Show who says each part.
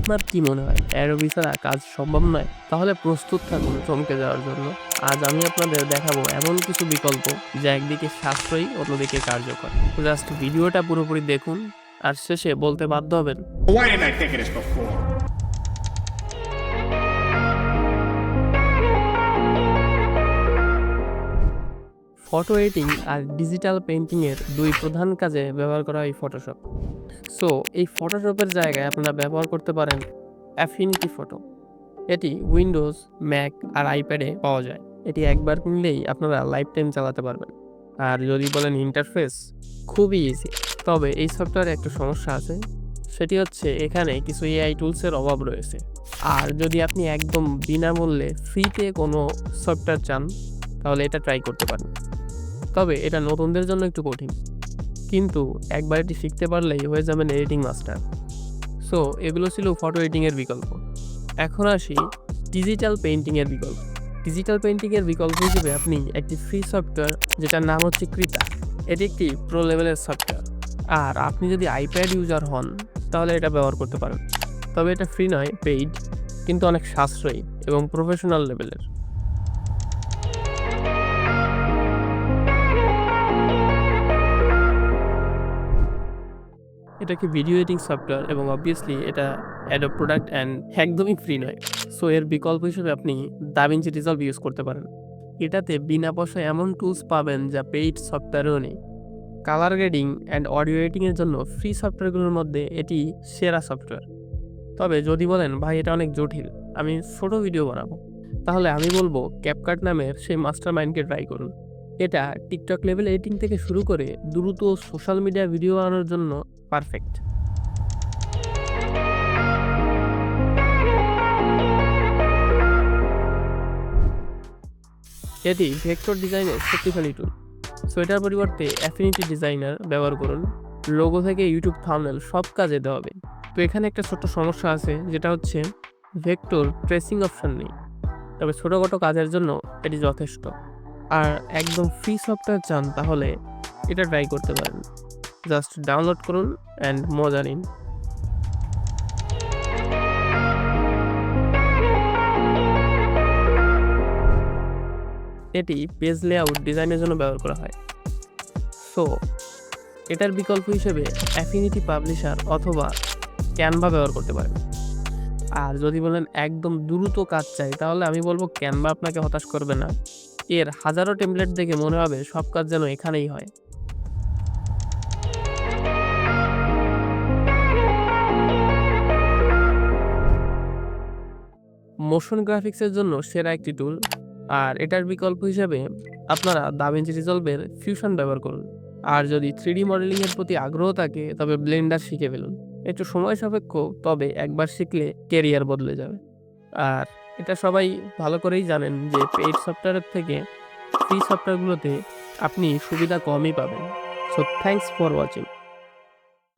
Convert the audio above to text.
Speaker 1: আপনার কি মনে হয় অ্যাডোবি ছাড়া কাজ সম্ভব নয়? তাহলে প্রস্তুত থাকুন চমকে যাওয়ার জন্য। আজ আমি আপনাদের দেখাবো এমন কিছু বিকল্প যা একদিকে সাশ্রয়ী, অন্যদিকে কার্যকর। জাস্ট ভিডিওটা পুরোপুরি দেখুন আর শেষে বলতে বাধ্য হবেন,
Speaker 2: Why didn't I think of this before?
Speaker 1: Photo editing আর ডিজিটাল পেইন্টিং এর দুই প্রধান কাজে ব্যবহার করা হয় ফটোশপ। সো এই ফটোশপের জায়গায় আপনারা ব্যবহার করতে পারেন অ্যাফিনিটি ফটো। এটি উইন্ডোজ, ম্যাক আর আইপ্যাডে পাওয়া যায়। এটি একবার কিনলেই আপনারা লাইফ টাইম চালাতে পারবেন। আর যদি বলেন ইন্টারফেস, খুবই ইজি। তবে এই সফটওয়্যারে একটা সমস্যা আছে, সেটি হচ্ছে এখানে কিছু এআই টুলসের অভাব রয়েছে। আর যদি আপনি একদম বিনামূল্যে ফ্রিতে কোনো সফটওয়্যার চান, তাহলে এটা ট্রাই করতে পারেন। তবে এটা নতুনদের জন্য একটু কঠিন, কিন্তু একবার এটি শিখতে পারলেই হয়ে যাবেন এডিটিং মাস্টার। সো এগুলো ছিল ফটো এডিটিংয়ের বিকল্প। এখন আসি ডিজিটাল পেইন্টিংয়ের বিকল্প। ডিজিটাল পেইন্টিংয়ের বিকল্প হিসেবে আপনি একটি ফ্রি সফটওয়্যার যেটার নাম হচ্ছে কৃতা। এটি একটি প্রো লেভেলের সফটওয়্যার। আর আপনি যদি আইপ্যাড ইউজার হন তাহলে এটা ব্যবহার করতে পারেন। তবে এটা ফ্রি নয়, পেইড, কিন্তু অনেক সাশ্রয়ী এবং প্রফেশনাল লেভেলের। এটা কি ভিডিও এডিটিং সফটওয়্যার এবং অবভিয়াসলি এটা অ্যাডোব প্রোডাক্ট অ্যান্ড একদমই ফ্রি নয়। সো এর বিকল্প হিসেবে আপনি দাভিঞ্চি রিজলভ ইউজ করতে পারেন। এটাতে বিনা পয়সায় এমন টুলস পাবেন যা পেইড সফটওয়্যারেও নেই। কালার গ্রেডিং অ্যান্ড অডিও এডিটিংয়ের জন্য ফ্রি সফটওয়্যারগুলোর মধ্যে এটি সেরা সফটওয়্যার। তবে যদি বলেন ভাই এটা অনেক জটিল, আমি ছোট ভিডিও বানাবো, তাহলে আমি বলবো ক্যাপকাট নামের সেই মাস্টার মাইন্ডকে ট্রাই করুন। এটা টিকটক লেভেল এডিটিং থেকে শুরু করে দ্রুত সোশ্যাল মিডিয়া ভিডিও বানানোর জন্য পারফেক্ট। এটি ভেক্টর ডিজাইনের শক্তিশালী টুল। সো এটার পরিবর্তে অ্যাফিনিটি ডিজাইনার ব্যবহার করুন। লোগো থেকে ইউটিউব থাম্বনেল সব কাজে দেওয়া হবে। তো এখানে একটা ছোট্ট সমস্যা আছে, যেটা হচ্ছে ভেক্টর ট্রেসিং অপশন নেই। তবে ছোটোখাটো কাজের জন্য এটি যথেষ্ট। আর একদম ফ্রি সফটওয়্যার চান তাহলে এটা ট্রাই করতে পারেন। জাস্ট ডাউনলোড করুন অ্যান্ড মজা নিন। এটি পেজ লেআউট ডিজাইনের জন্য ব্যবহার করা হয়। সো এটার বিকল্প হিসেবে অ্যাফিনিটি পাবলিশার অথবা ক্যানভা ব্যবহার করতে পারেন। আর যদি বলেন একদম দ্রুত কাজ চাই, তাহলে আমি বলবো ক্যানভা আপনাকে হতাশ করবে না। এর হাজারো টেমপ্লেট দেখে মনে হবে সব কাজ যেন এখানেই হয়। মোশন গ্রাফিক্সের জন্য সেরা একটি টুল। আর এটার বিকল্প হিসেবে আপনারা দাভিঞ্চি রিজলভের ফিউশন ব্যবহার করুন। আর যদি 3D মডেলিংয়ের প্রতি আগ্রহ থাকে তবে ব্লেন্ডার শিখে ফেলুন। একটু সময় সাপেক্ষ, তবে একবার শিখলে ক্যারিয়ার বদলে যাবে। আর এটা সবাই ভালো করেই জানেন যে পেইড সফটওয়্যারের থেকে ফ্রি সফটওয়্যারগুলোতে আপনি সুবিধা কমই পাবেন। So thanks for watching.